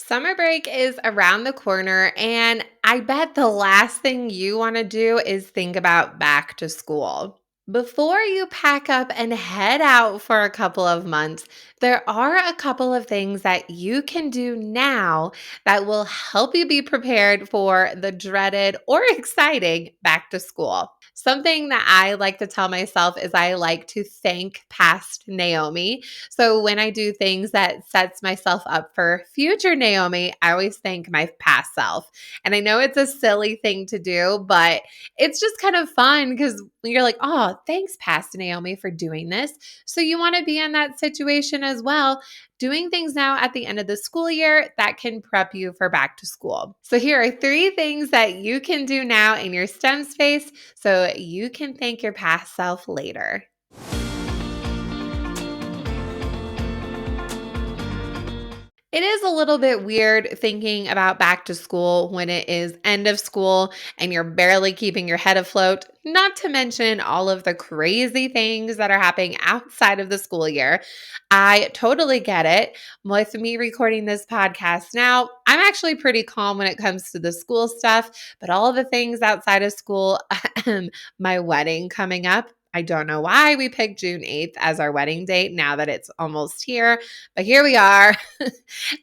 Summer break is around the corner, and I bet the last thing you want to do is think about back to school. Before you pack up and head out for a couple of months, there are a couple of things that you can do now that will help you be prepared for the dreaded or exciting back to school. Something that I like to tell myself is I like to thank past Naomi. So when I do things that sets myself up for future Naomi, I always thank my past self. And I know it's a silly thing to do, but it's just kind of fun because you're like, oh, thanks, past Naomi, for doing this. So you want to be in that situation as well, doing things now at the end of the school year that can prep you for back to school. So here are 3 things that you can do now in your STEM space so you can thank your past self later. It is a little bit weird thinking about back to school when it is end of school and you're barely keeping your head afloat, not to mention all of the crazy things that are happening outside of the school year. I totally get it. With me recording this podcast now, I'm actually pretty calm when it comes to the school stuff, but all of the things outside of school, my wedding coming up. I don't know why we picked June 8th as our wedding date now that it's almost here, but here we are.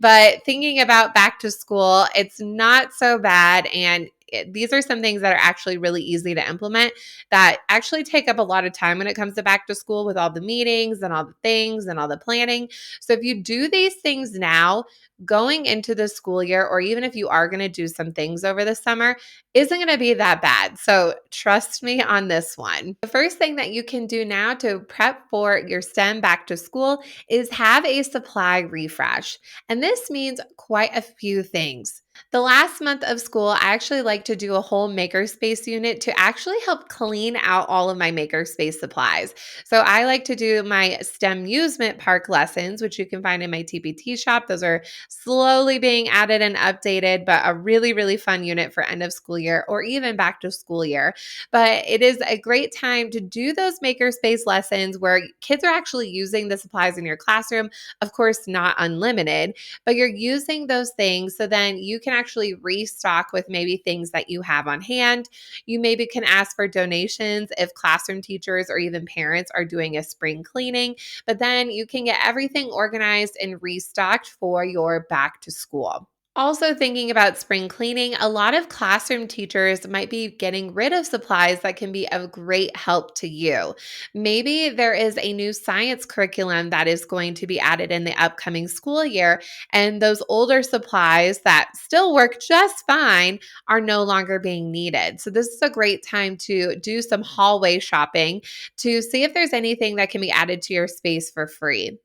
But thinking about back to school, it's not so bad. And these are some things that are actually really easy to implement that actually take up a lot of time when it comes to back to school with all the meetings and all the things and all the planning. So if you do these things now, going into the school year, or even if you are going to do some things over the summer, isn't going to be that bad. So trust me on this one. The first thing that you can do now to prep for your STEM back to school is have a supply refresh. And this means quite a few things. The last month of school, I actually like to do a whole makerspace unit to actually help clean out all of my makerspace supplies. So I like to do my STEM amusement park lessons, which you can find in my TPT shop. Those are slowly being added and updated, but a really, really fun unit for end of school year or even back to school year. But it is a great time to do those makerspace lessons where kids are actually using the supplies in your classroom. Of course, not unlimited, but you're using those things so then you can actually restock with maybe things that you have on hand. You maybe can ask for donations if classroom teachers or even parents are doing a spring cleaning, but then you can get everything organized and restocked for your back to school. Also, thinking about spring cleaning, a lot of classroom teachers might be getting rid of supplies that can be of great help to you. Maybe there is a new science curriculum that is going to be added in the upcoming school year, and those older supplies that still work just fine are no longer being needed. So, this is a great time to do some hallway shopping to see if there's anything that can be added to your space for free.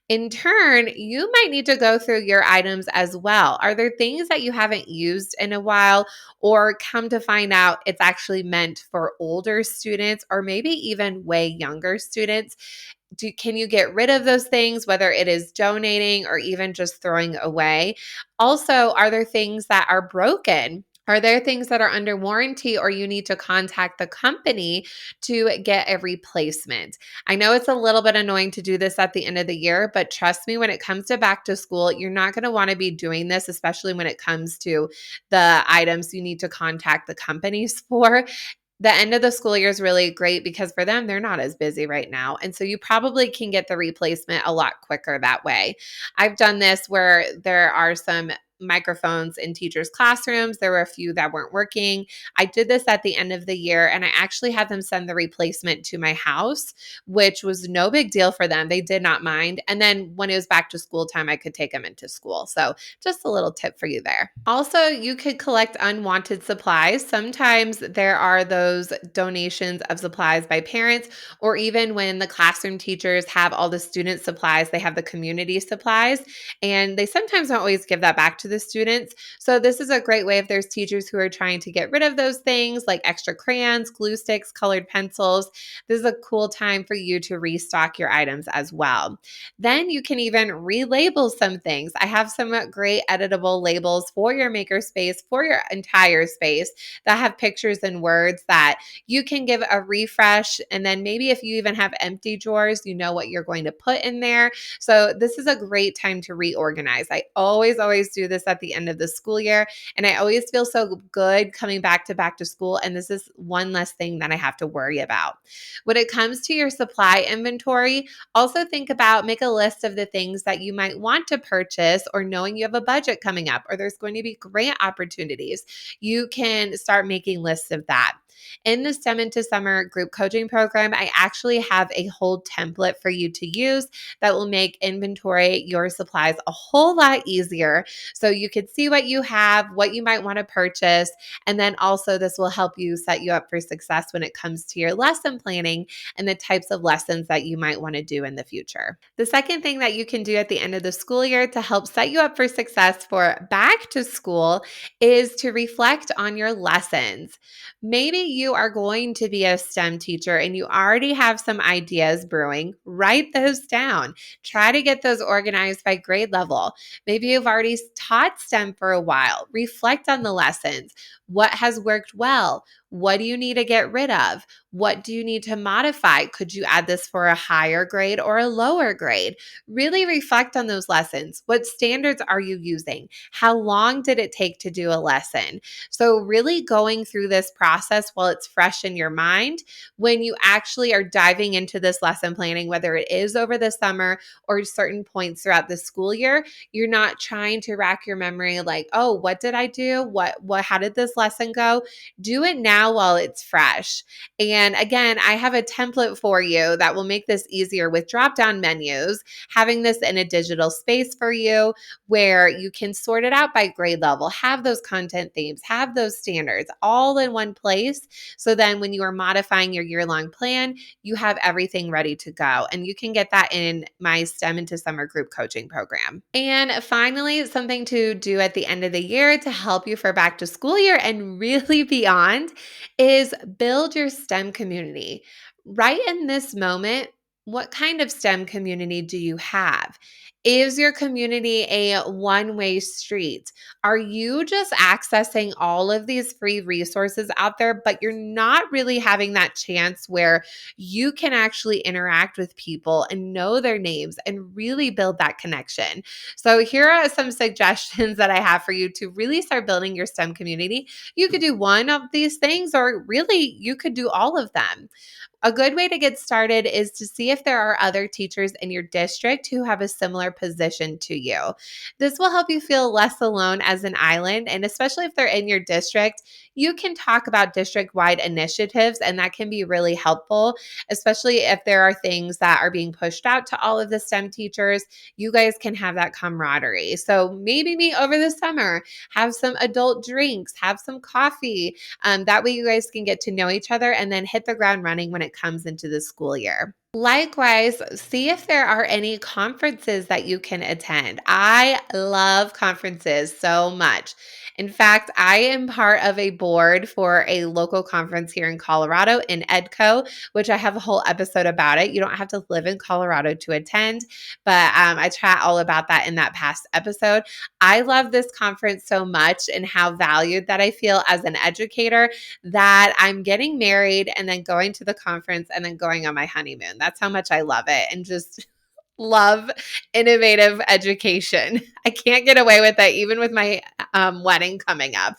In turn, you might need to go through your items as well. Are there things that you haven't used in a while, or come to find out it's actually meant for older students or maybe even way younger students? Can you get rid of those things, whether it is donating or even just throwing away? Also, are there things that are broken? Are there things that are under warranty or you need to contact the company to get a replacement? I know it's a little bit annoying to do this at the end of the year, but trust me, when it comes to back to school, you're not going to want to be doing this, especially when it comes to the items you need to contact the companies for. The end of the school year is really great because for them, they're not as busy right now. And so you probably can get the replacement a lot quicker that way. I've done this where there are some microphones in teachers' classrooms. There were a few that weren't working. I did this at the end of the year and I actually had them send the replacement to my house, which was no big deal for them. They did not mind. And then when it was back to school time, I could take them into school. So just a little tip for you there. Also, you could collect unwanted supplies. Sometimes there are those donations of supplies by parents, or even when the classroom teachers have all the student supplies, they have the community supplies, and they sometimes don't always give that back to the the students. So this is a great way if there's teachers who are trying to get rid of those things like extra crayons, glue sticks, colored pencils. This is a cool time for you to restock your items as well. Then you can even relabel some things. I have some great editable labels for your makerspace, for your entire space that have pictures and words that you can give a refresh. And then maybe if you even have empty drawers, you know what you're going to put in there. So this is a great time to reorganize. I always do this at the end of the school year. And I always feel so good coming back to school. And this is one less thing that I have to worry about. When it comes to your supply inventory, also think about, make a list of the things that you might want to purchase, or knowing you have a budget coming up or there's going to be grant opportunities. You can start making lists of that. In the STEM into Summer group coaching program, I actually have a whole template for you to use that will make inventory your supplies a whole lot easier. So you can see what you have, what you might want to purchase, and then also this will help you set you up for success when it comes to your lesson planning and the types of lessons that you might want to do in the future. The second thing that you can do at the end of the school year to help set you up for success for back to school is to reflect on your lessons. Maybe you are going to be a STEM teacher and you already have some ideas brewing. Write those down. Try to get those organized by grade level. Maybe you've already taught STEM for a while. Reflect on the lessons. What has worked well? What do you need to get rid of? What do you need to modify? Could you add this for a higher grade or a lower grade? Really reflect on those lessons. What standards are you using? How long did it take to do a lesson? So really going through this process while it's fresh in your mind, when you actually are diving into this lesson planning, whether it is over the summer or certain points throughout the school year, you're not trying to rack your memory like, oh, what did I do? How did this lesson go? Do it now while it's fresh. And again, I have a template for you that will make this easier with drop-down menus, having this in a digital space for you where you can sort it out by grade level, have those content themes, have those standards all in one place. So then when you are modifying your year-long plan, you have everything ready to go. And you can get that in my STEM into Summer group coaching program. And finally, something to do at the end of the year to help you for back to school year and really beyond is build your STEM community. Right in this moment, what kind of STEM community do you have? Is your community a one-way street? Are you just accessing all of these free resources out there, but you're not really having that chance where you can actually interact with people and know their names and really build that connection? So here are some suggestions that I have for you to really start building your STEM community. You could do one of these things, or really you could do all of them. A good way to get started is to see if there are other teachers in your district who have a similar position to you. This will help you feel less alone as an island, and especially if they're in your district, you can talk about district-wide initiatives, and that can be really helpful, especially if there are things that are being pushed out to all of the STEM teachers. You guys can have that camaraderie. So maybe meet over the summer, have some adult drinks, have some coffee. That way you guys can get to know each other and then hit the ground running when it comes into the school year. Likewise, see if there are any conferences that you can attend. I love conferences so much. In fact, I am part of a board for a local conference here in Colorado in EDCO, which I have a whole episode about it. You don't have to live in Colorado to attend, but I chat all about that in that past episode. I love this conference so much and how valued that I feel as an educator that I'm getting married and then going to the conference and then going on my honeymoon. That's how much I love it and just love innovative education. I can't get away with it, even with my wedding coming up.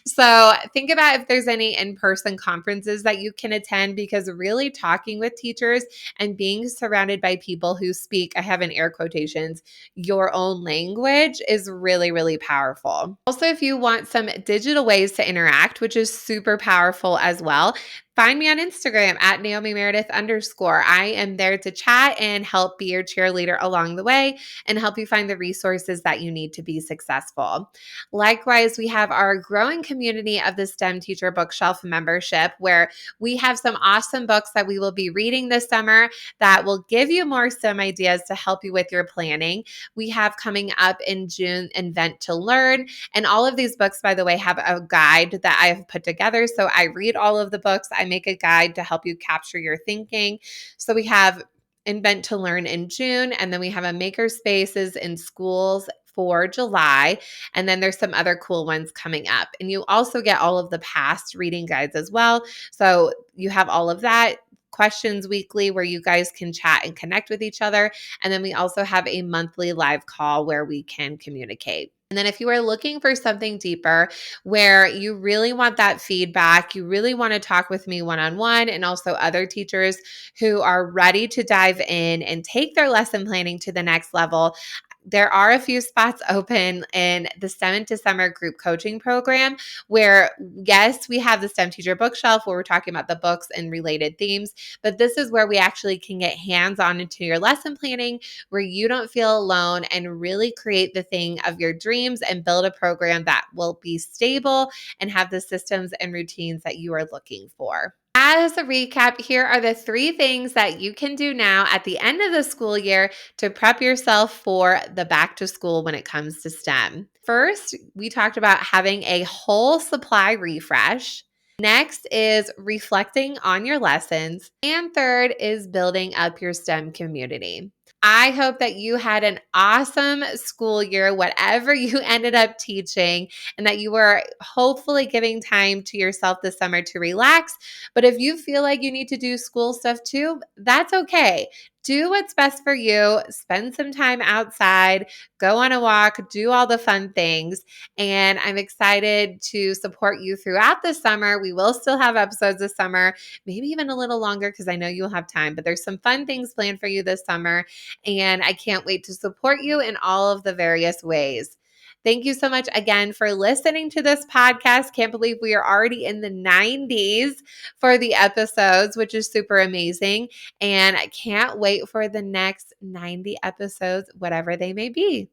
So think about if there's any in-person conferences that you can attend, because really talking with teachers and being surrounded by people who speak, I have in air quotations, your own language is really, really powerful. Also, if you want some digital ways to interact, which is super powerful as well, Find me on Instagram at Naomi Meredith _ I am there to chat and help be your cheerleader along the way and help you find the resources that you need to be successful. Likewise, we have our growing community of the STEM Teacher Bookshelf membership, where we have some awesome books that we will be reading this summer that will give you more STEM ideas to help you with your planning. We have coming up in June Invent to Learn. And all of these books, by the way, have a guide that I have put together. So I read all of the books. I make a guide to help you capture your thinking. So we have Invent to Learn in June, and then we have a Maker Spaces in schools for July. And then there's some other cool ones coming up. And you also get all of the past reading guides as well. So you have all of that. Questions weekly where you guys can chat and connect with each other. And then we also have a monthly live call where we can communicate. And then if you are looking for something deeper where you really want that feedback, you really want to talk with me one-on-one and also other teachers who are ready to dive in and take their lesson planning to the next level, there are a few spots open in the STEM into Summer group coaching program where, yes, we have the STEM Teacher Bookshelf where we're talking about the books and related themes, but this is where we actually can get hands-on into your lesson planning where you don't feel alone and really create the thing of your dreams and build a program that will be stable and have the systems and routines that you are looking for. As a recap, here are the 3 things that you can do now at the end of the school year to prep yourself for the back to school when it comes to STEM. First, we talked about having a whole supply refresh. Next is reflecting on your lessons. And third is building up your STEM community. I hope that you had an awesome school year, whatever you ended up teaching, and that you were hopefully giving time to yourself this summer to relax. But if you feel like you need to do school stuff too, that's okay. Do what's best for you. Spend some time outside, go on a walk, do all the fun things. And I'm excited to support you throughout the summer. We will still have episodes this summer, maybe even a little longer because I know you'll have time, but there's some fun things planned for you this summer. And I can't wait to support you in all of the various ways. Thank you so much again for listening to this podcast. Can't believe we are already in the 90s for the episodes, which is super amazing. And I can't wait for the next 90 episodes, whatever they may be.